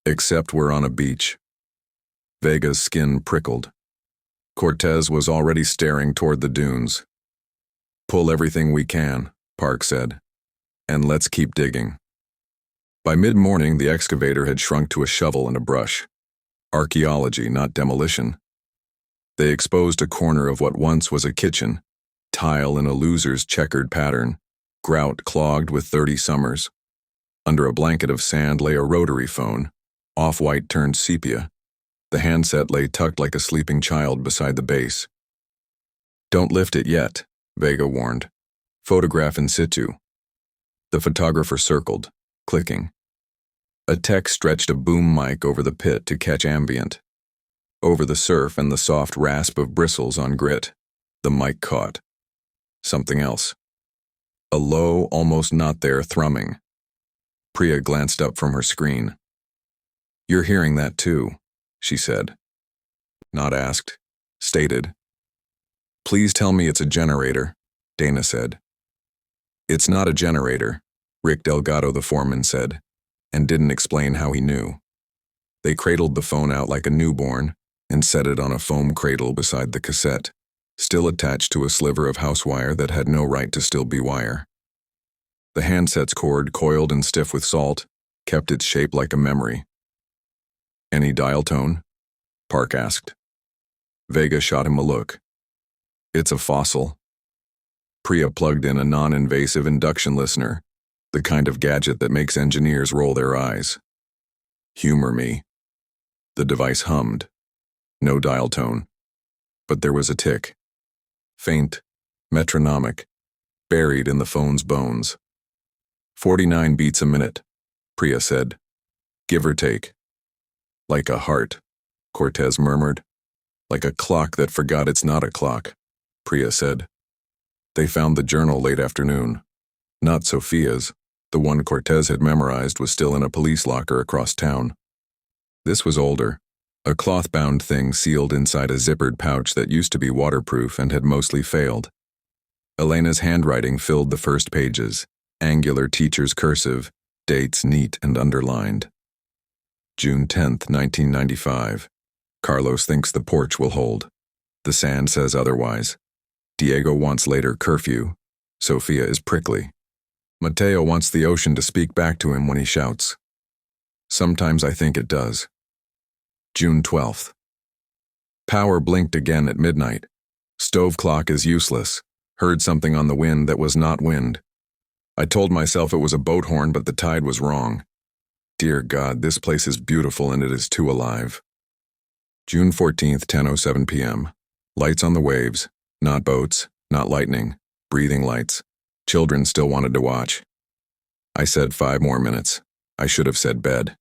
A: Except we're on a beach. Vega's skin prickled. Cortez was already staring toward the dunes. Pull everything we can, Park said, and let's keep digging. By mid-morning, the excavator had shrunk to a shovel and a brush. Archaeology, not demolition. They exposed a corner of what once was a kitchen, Tile in a loser's checkered pattern, grout clogged with 30 summers. Under a blanket of sand lay a rotary phone, off-white turned sepia. The handset lay tucked like a sleeping child beside the base. "Don't lift it yet," Vega warned. "Photograph in situ." The photographer circled, clicking. A tech stretched a boom mic over the pit to catch ambient. Over the surf and the soft rasp of bristles on grit, the mic caught something else. A low, almost not there thrumming. Priya glanced up from her screen. "You're hearing that too," she said. Not asked, stated. "Please tell me it's a generator," Dana said. "It's not a generator," Rick Delgado, the foreman, said, and didn't explain how he knew. They cradled the phone out like a newborn and set it on a foam cradle beside the cassette, still attached to a sliver of house wire that had no right to still be wire. The handset's cord, coiled and stiff with salt, kept its shape like a memory. "Any dial tone?" Park asked. Vega shot him a look. "It's a fossil." Priya plugged in a non-invasive induction listener, the kind of gadget that makes engineers roll their eyes. "Humor me." The device hummed. No dial tone. But there was a tick. Faint, metronomic, buried in the phone's bones. 49 beats a minute, Priya said. "Give or take." "Like a heart," Cortez murmured. "Like a clock that forgot it's not a clock," Priya said. They found the journal late afternoon. Not Sophia's. The one Cortez had memorized was still in a police locker across town. This was older. A cloth-bound thing sealed inside a zippered pouch that used to be waterproof and had mostly failed. Elena's handwriting filled the first pages, angular teacher's cursive, dates neat and underlined. June 10th, 1995. Carlos thinks the porch will hold. The sand says otherwise. Diego wants later curfew. Sophia is prickly. Mateo wants the ocean to speak back to him when he shouts. Sometimes I think it does. June 12th. Power blinked again at midnight. Stove clock is useless. Heard something on the wind that was not wind. I told myself it was a boat horn, but the tide was wrong. Dear God, this place is beautiful and it is too alive. June 14th, 10:07 p.m. Lights on the waves. Not boats, not lightning. Breathing lights. Children still wanted to watch. I said 5 more minutes. I should have said bed.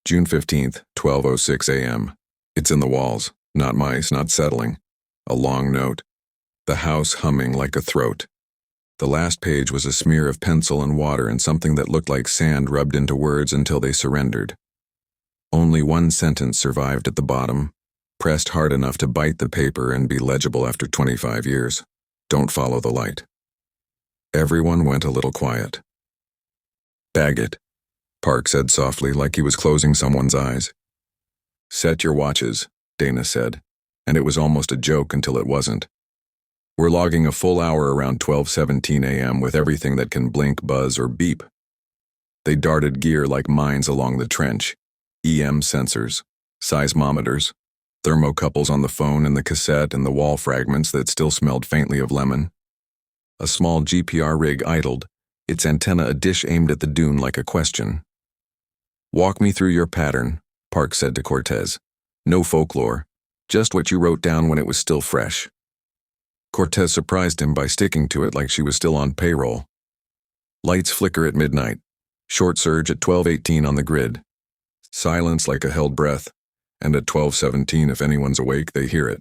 A: June 15th, 12:06 a.m. It's in the walls. Not mice, not settling. A long note. The house humming like a throat. The last page was a smear of pencil and water and something that looked like sand rubbed into words until they surrendered. Only one sentence survived at the bottom, pressed hard enough to bite the paper and be legible after 25 years. Don't follow the light. Everyone went a little quiet. "Bag it," Park said softly, like he was closing someone's eyes. "Set your watches," Dana said, and it was almost a joke until it wasn't. "We're logging a full hour around 12:17 a.m. with everything that can blink, buzz, or beep." They darted gear like mines along the trench. EM sensors, seismometers, thermocouples on the phone and the cassette and the wall fragments that still smelled faintly of lemon. A small GPR rig idled, its antenna a dish aimed at the dune like a question. "Walk me through your pattern," Park said to Cortez. "No folklore, just what you wrote down when it was still fresh." Cortez surprised him by sticking to it like she was still on payroll. Lights flicker at midnight. Short surge at 12:18 on the grid. Silence like a held breath, and at 12:17 if anyone's awake, they hear it.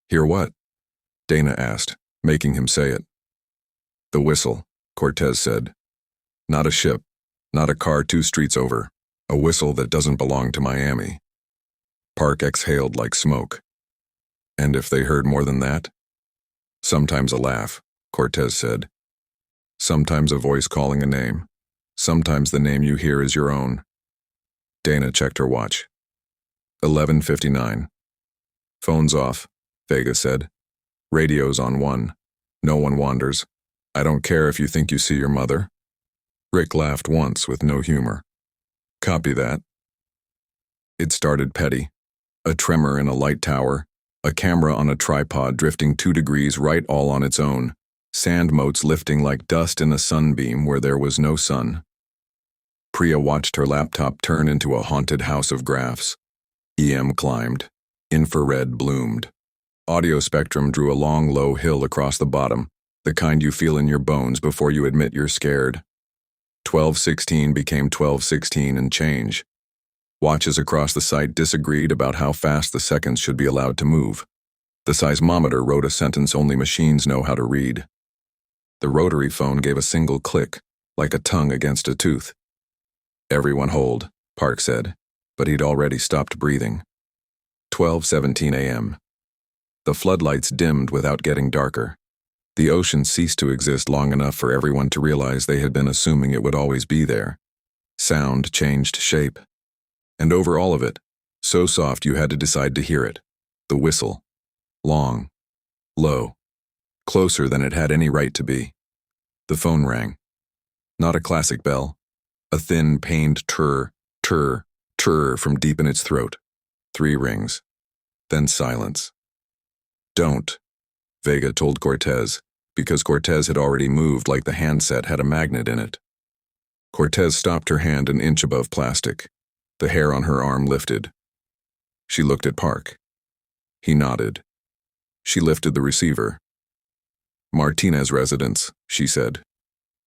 A: "Hear what?" Dana asked, making him say it. "The whistle," Cortez said. "Not a ship, not a car 2 streets over. A whistle that doesn't belong to Miami." Park exhaled like smoke. "And if they heard more than that?" "Sometimes a laugh," Cortez said. "Sometimes a voice calling a name. Sometimes the name you hear is your own." Dana checked her watch. 11:59. "Phone's off," Vega said. "Radio's on 1. No one wanders. I don't care if you think you see your mother." Rick laughed once with no humor. "Copy that." It started petty. A tremor in a light tower, A camera on a tripod drifting 2 degrees right all on its own, sand motes lifting like dust in a sunbeam where there was no sun. Priya watched her laptop turn into a haunted house of graphs. EM climbed. Infrared bloomed. Audio spectrum drew a long, low hill across the bottom, the kind you feel in your bones before you admit you're scared. 1216 became 1216 and change. Watches across the site disagreed about how fast the seconds should be allowed to move. The seismometer wrote a sentence only machines know how to read. The rotary phone gave a single click, like a tongue against a tooth. "Everyone hold," Park said, but he'd already stopped breathing. 12:17 a.m. The floodlights dimmed without getting darker. The ocean ceased to exist long enough for everyone to realize they had been assuming it would always be there. Sound changed shape. And over all of it, so soft you had to decide to hear it. The whistle. Long. Low. Closer than it had any right to be. The phone rang. Not a classic bell. A thin, pained turr, turr, turr from deep in its throat. 3 rings. Then silence. "Don't," Vega told Cortez, because Cortez had already moved like the handset had a magnet in it. Cortez stopped her hand an inch above plastic. The hair on her arm lifted. She looked at Park. He nodded. She lifted the receiver. "Martinez residence," she said,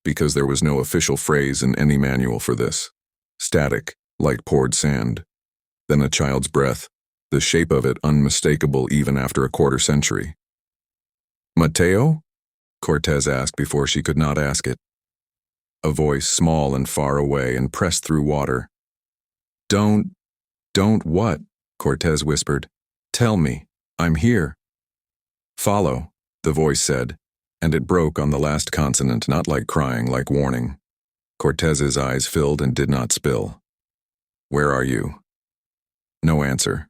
A: because there was no official phrase in any manual for this. Static, like poured sand. Then a child's breath, the shape of it unmistakable even after a quarter century. "Mateo?" Cortez asked before she could not ask it. A voice small and far away and pressed through water. Don't what?" Cortez whispered. "Tell me, I'm here." "Follow," the voice said, and it broke on the last consonant, not like crying, like warning. Cortez's eyes filled and did not spill. "Where are you?" No answer.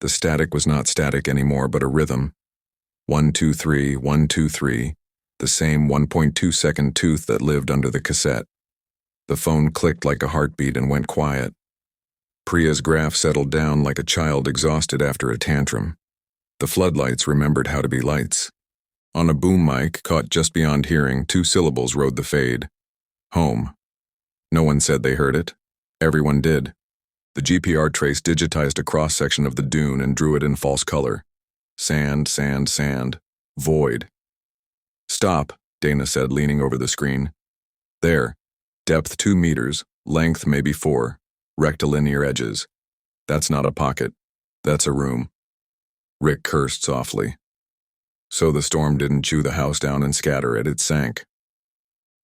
A: The static was not static anymore, but a rhythm. 1, 2, 3, 1, 2, 3, the same 1.2-second tooth that lived under the cassette. The phone clicked like a heartbeat and went quiet. Priya's graph settled down like a child exhausted after a tantrum. The floodlights remembered how to be lights. On a boom mic, caught just beyond hearing, 2 syllables rode the fade. Home. No one said they heard it. Everyone did. The GPR trace digitized a cross-section of the dune and drew it in false color. Sand, sand, sand. Void. "Stop," Dana said, leaning over the screen. "There. Depth 2 meters, length maybe 4. Rectilinear edges. That's not a pocket. That's a room." Rick cursed softly. So the storm didn't chew the house down and scatter it, it sank.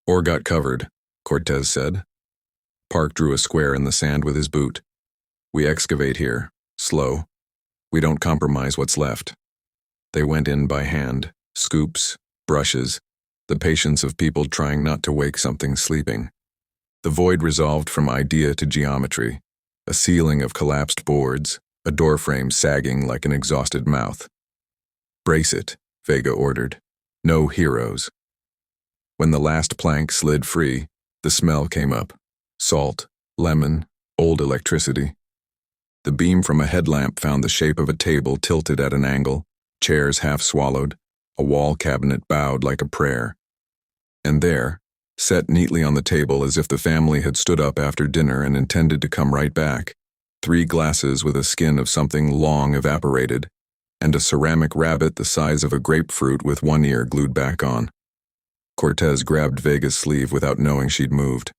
A: "Or got covered," Cortez said. Park drew a square in the sand with his boot. "We excavate here, slow. We don't compromise what's left." They went in by hand, scoops, brushes, the patience of people trying not to wake something sleeping. The void resolved from idea to geometry, a ceiling of collapsed boards, a doorframe sagging like an exhausted mouth. "Brace it," Vega ordered. "No heroes." When the last plank slid free, the smell came up. Salt, lemon, old electricity. The beam from a headlamp found the shape of a table tilted at an angle, chairs half swallowed, a wall cabinet bowed like a prayer. And there, set neatly on the table as if the family had stood up after dinner and intended to come right back, 3 glasses with a skin of something long evaporated, and a ceramic rabbit the size of a grapefruit with one ear glued back on. Cortez grabbed Vega's sleeve without knowing she'd moved.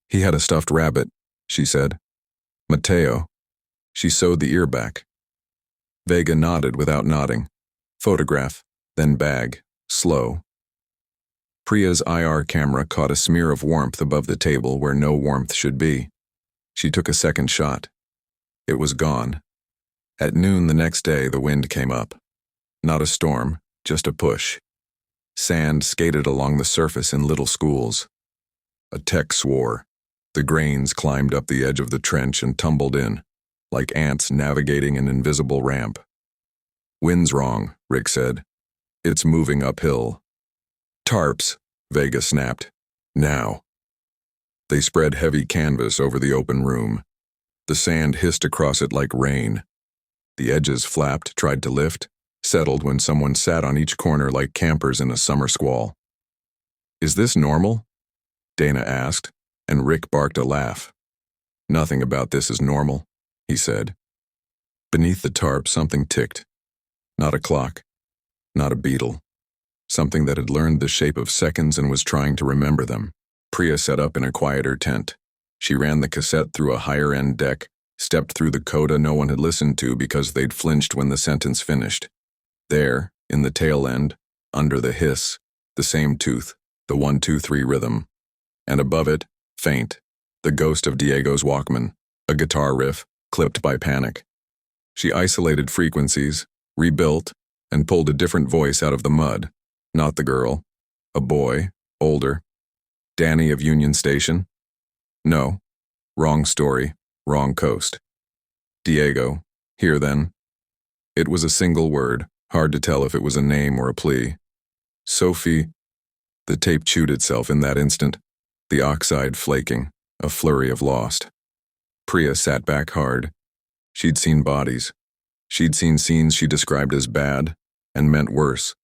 A: "He had a stuffed rabbit," she said. "Mateo." She sewed the ear back. Vega nodded without nodding. Photograph, then bag, slow. Priya's IR camera caught a smear of warmth above the table where no warmth should be. She took a second shot. It was gone. At noon the next day, the wind came up. Not a storm, just a push. Sand skated along the surface in little schools. A tech swore. The grains climbed up the edge of the trench and tumbled in, like ants navigating an invisible ramp. "Wind's wrong," Rick said. "It's moving uphill." "Tarps," Vega snapped. "Now." They spread heavy canvas over the open room. The sand hissed across it like rain. The edges flapped, tried to lift, settled when someone sat on each corner like campers in a summer squall. "Is this normal?" Dana asked, and Rick barked a laugh. "Nothing about this is normal," he said. Beneath the tarp, something ticked. Not a clock, not a beetle. Something that had learned the shape of seconds and was trying to remember them. Priya set up in a quieter tent. She ran the cassette through a higher-end deck, stepped through the coda no one had listened to because they'd flinched when the sentence finished. There, in the tail end, under the hiss, the same tooth, the 1-2-3 rhythm. And above it, faint, the ghost of Diego's Walkman, a guitar riff, clipped by panic. She isolated frequencies, rebuilt, and pulled a different voice out of the mud. Not the girl. A boy, older. Danny of Union Station? No. Wrong story, wrong coast. Diego. Here then. It was a single word, hard to tell if it was a name or a plea. Sophie. The tape chewed itself in that instant, the oxide flaking, a flurry of lost. Priya sat back hard. She'd seen bodies. She'd seen scenes she described as bad, and meant worse.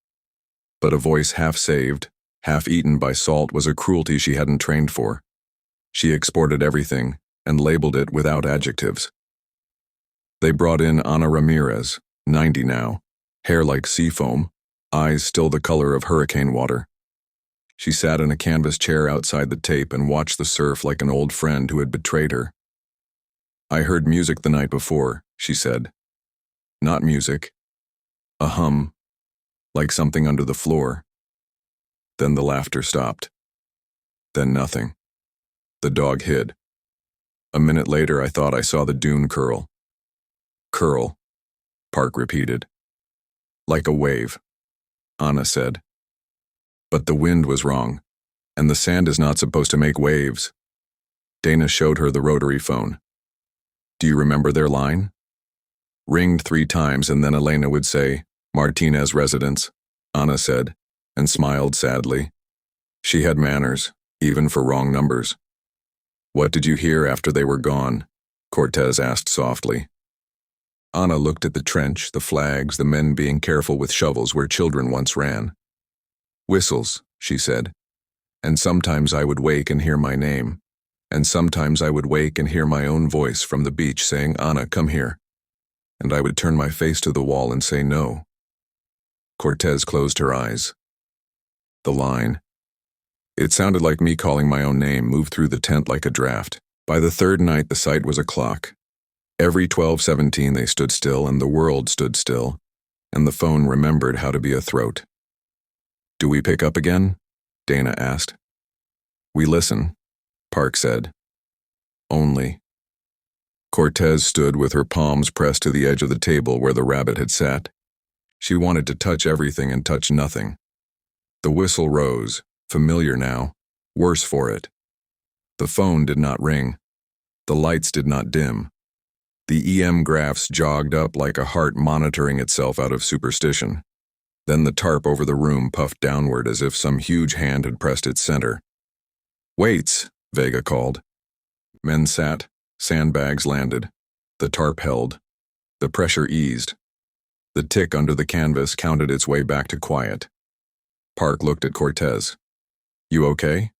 A: But a voice half-saved, half-eaten by salt was a cruelty she hadn't trained for. She exported everything, and labeled it without adjectives. They brought in Ana Ramirez, 90 now, hair like sea foam, eyes still the color of hurricane water. She sat in a canvas chair outside the tape and watched the surf like an old friend who had betrayed her. "I heard music the night before," she said. Not music. A hum, like something under the floor. Then the laughter stopped. Then nothing. The dog hid. A minute later, I thought I saw the dune curl. "Curl," Park repeated. "Like a wave," Anna said. "But the wind was wrong, and the sand is not supposed to make waves." Dana showed her the rotary phone. "Do you remember their line?" Ringed 3 times, and then Elena would say, "Martinez residence," Anna said, and smiled sadly. She had manners, even for wrong numbers. "What did you hear after they were gone?" Cortez asked softly. Anna looked at the trench, the flags, the men being careful with shovels where children once ran. "Whistles," she said. "And sometimes I would wake and hear my name. And sometimes I would wake and hear my own voice from the beach saying, 'Anna, come here.' And I would turn my face to the wall and say no." Cortez closed her eyes. The line. It sounded like me calling my own name moved through the tent like a draft. By the 3rd night, the site was a clock. Every 12:17 they stood still, and the world stood still, and the phone remembered how to be a throat. "Do we pick up again?" Dana asked. "We listen," Park said. "Only." Cortez stood with her palms pressed to the edge of the table where the rabbit had sat. She wanted to touch everything and touch nothing. The whistle rose, familiar now, worse for it. The phone did not ring. The lights did not dim. The EM graphs jogged up like a heart monitoring itself out of superstition. Then the tarp over the room puffed downward as if some huge hand had pressed its center. "Weights," Vega called. Men sat. Sandbags landed. The tarp held. The pressure eased. The tick under the canvas counted its way back to quiet. Park looked at Cortez. "You okay?"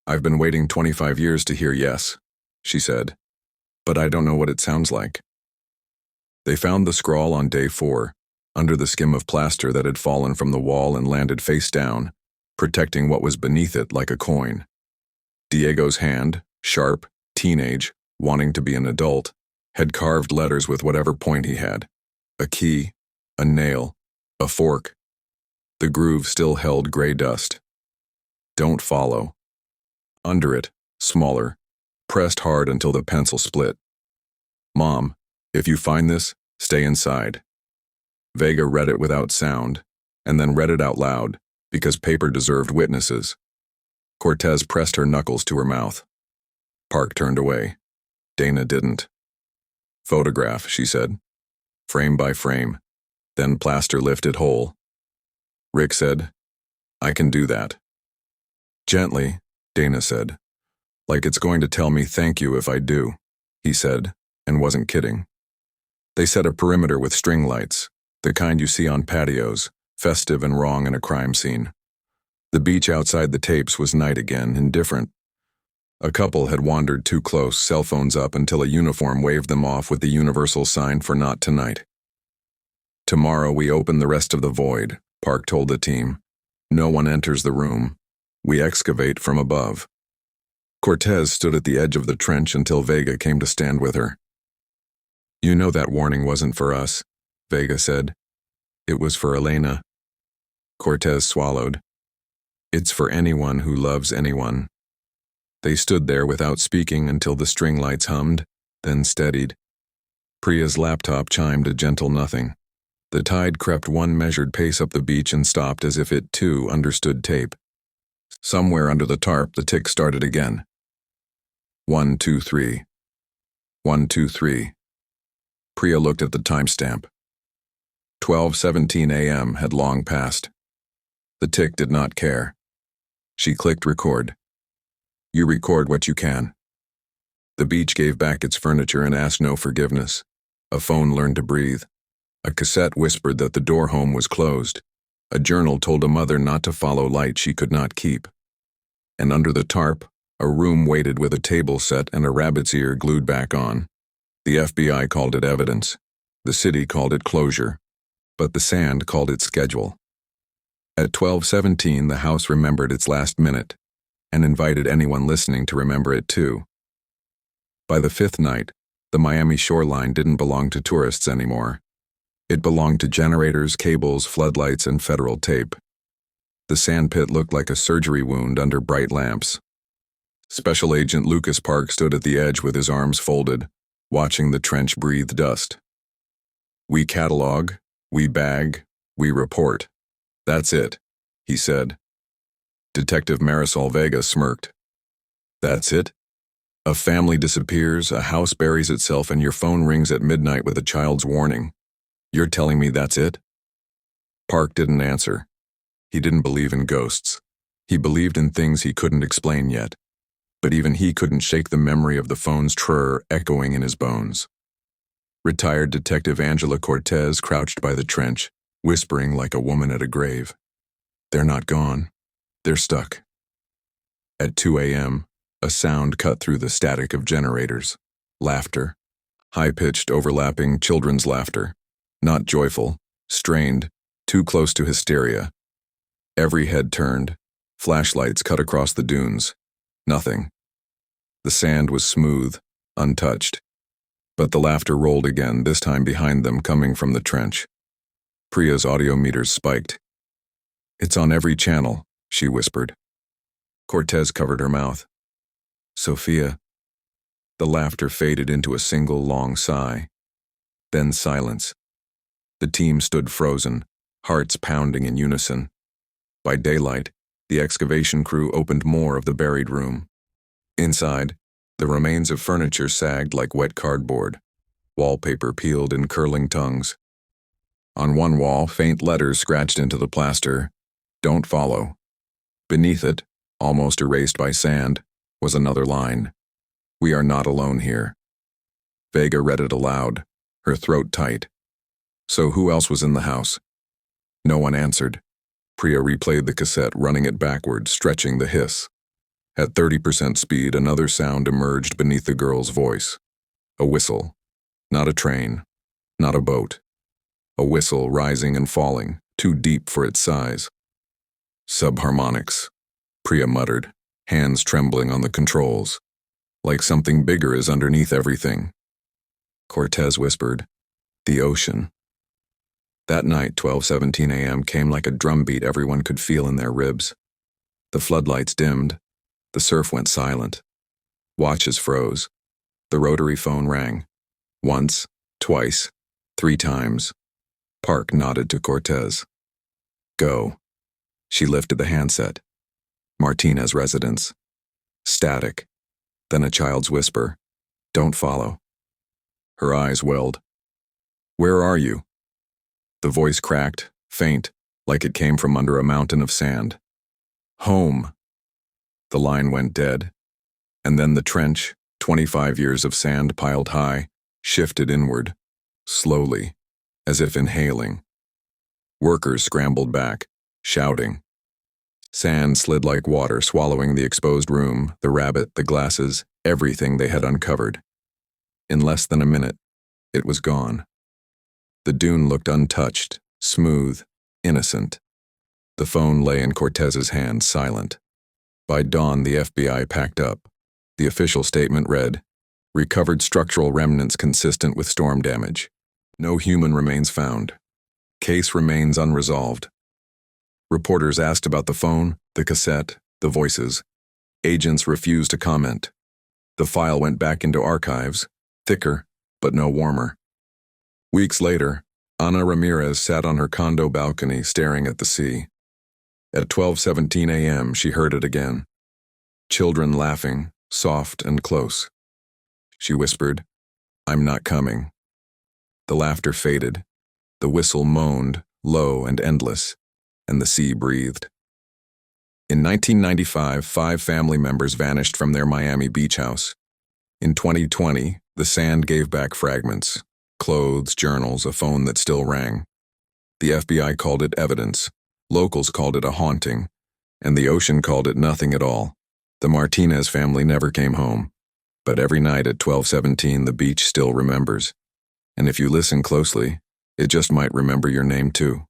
A: "I've been waiting 25 years to hear yes," she said. "But I don't know what it sounds like." They found the scrawl on day 4, under the skim of plaster that had fallen from the wall and landed face down, protecting what was beneath it like a coin. Diego's hand, sharp, teenage, wanting to be an adult, had carved letters with whatever point he had. A key, a nail, a fork. The groove still held gray dust. "Don't follow." Under it, smaller, pressed hard until the pencil split. "Mom, if you find this, stay inside." Vega read it without sound, and then read it out loud, because paper deserved witnesses. Cortez pressed her knuckles to her mouth. Park turned away. Dana didn't. "Photograph," she said. "Frame by frame. Then plaster lifted whole." Rick said, "I can do that." "Gently," Dana said. "Like it's going to tell me thank you if I do," he said, and wasn't kidding. They set a perimeter with string lights, the kind you see on patios, festive and wrong in a crime scene. The beach outside the tapes was night again, indifferent. A couple had wandered too close, cell phones up, until a uniform waved them off with the universal sign for not tonight. "Tomorrow we open the rest of the void," Park told the team. "No one enters the room. We excavate from above." Cortez stood at the edge of the trench until Vega came to stand with her. "You know that warning wasn't for us," Vega said. "It was for Elena." Cortez swallowed. "It's for anyone who loves anyone." They stood there without speaking until the string lights hummed, then steadied. Priya's laptop chimed a gentle nothing. The tide crept one measured pace up the beach and stopped as if it, too, understood tape. Somewhere under the tarp, the tick started again. 1, 2, 3. 1, 2, 3. Priya looked at the timestamp. 12:17 a.m. had long passed. The tick did not care. She clicked record. "You record what you can." The beach gave back its furniture and asked no forgiveness. A phone learned to breathe. A cassette whispered that the door home was closed. A journal told a mother not to follow light she could not keep. And under the tarp, a room waited with a table set and a rabbit's ear glued back on. The FBI called it evidence. The city called it closure. But the sand called it schedule. At 12:17, the house remembered its last minute, and invited anyone listening to remember it too. By the fifth night, the Miami shoreline didn't belong to tourists anymore. It belonged to generators, cables, floodlights, and federal tape. The sandpit looked like a surgery wound under bright lamps. Special Agent Lucas Park stood at the edge with his arms folded, watching the trench breathe dust. "We catalog, we bag, we report. That's it," he said. Detective Marisol Vega smirked. "That's it? A family disappears, a house buries itself, and your phone rings at midnight with a child's warning. You're telling me that's it?" Park didn't answer. He didn't believe in ghosts. He believed in things he couldn't explain yet. But even he couldn't shake the memory of the phone's trrr echoing in his bones. Retired Detective Angela Cortez crouched by the trench, whispering like a woman at a grave. "They're not gone. They're stuck." At 2 a.m., a sound cut through the static of generators. Laughter. High-pitched, overlapping children's laughter. Not joyful, strained, too close to hysteria. Every head turned. Flashlights cut across the dunes. Nothing. The sand was smooth, untouched. But the laughter rolled again, this time behind them, coming from the trench. Priya's audio meters spiked. "It's on every channel," she whispered. Cortez covered her mouth. "Sophia." The laughter faded into a single long sigh. Then silence. The team stood frozen, hearts pounding in unison. By daylight, the excavation crew opened more of the buried room. Inside, the remains of furniture sagged like wet cardboard. Wallpaper peeled in curling tongues. On one wall, faint letters scratched into the plaster. "Don't follow." Beneath it, almost erased by sand, was another line. "We are not alone here." Vega read it aloud, her throat tight. So who else was in the house? No one answered. Priya replayed the cassette, running it backwards, stretching the hiss. At 30% speed, another sound emerged beneath the girl's voice. A whistle. Not a train. Not a boat. A whistle rising and falling, too deep for its size. "Subharmonics," Priya muttered, hands trembling on the controls. "Like something bigger is underneath everything." Cortez whispered, "The ocean." That night, 12:17 a.m., came like a drumbeat everyone could feel in their ribs. The floodlights dimmed. The surf went silent. Watches froze. The rotary phone rang. Once, twice, 3 times. Park nodded to Cortez. "Go." She lifted the handset. Martinez residence. Static. Then a child's whisper. "Don't follow." Her eyes welled. "Where are you?" The voice cracked, faint, like it came from under a mountain of sand. "Home." The line went dead, and then the trench, 25 years of sand piled high, shifted inward. slowly, as if inhaling. Workers scrambled back, shouting. Sand slid like water, swallowing the exposed room, the rabbit, the glasses, everything they had uncovered. In less than a minute, it was gone. The dune looked untouched, smooth, innocent. The phone lay in Cortez's hand, silent. By dawn, the FBI packed up. The official statement read, "Recovered structural remnants consistent with storm damage. No human remains found. Case remains unresolved." Reporters asked about the phone, the cassette, the voices. Agents refused to comment. The file went back into archives, thicker, but no warmer. Weeks later, Ana Ramirez sat on her condo balcony staring at the sea. At 12:17 a.m., she heard it again. Children laughing, soft and close. She whispered, "I'm not coming." The laughter faded. The whistle moaned, low and endless, and the sea breathed. In 1995, 5 family members vanished from their Miami beach house. In 2020, the sand gave back fragments, clothes, journals, a phone that still rang. The FBI called it evidence, locals called it a haunting, and the ocean called it nothing at all. The Martinez family never came home, but every night at 12:17 the beach still remembers. And if you listen closely, it just might remember your name too.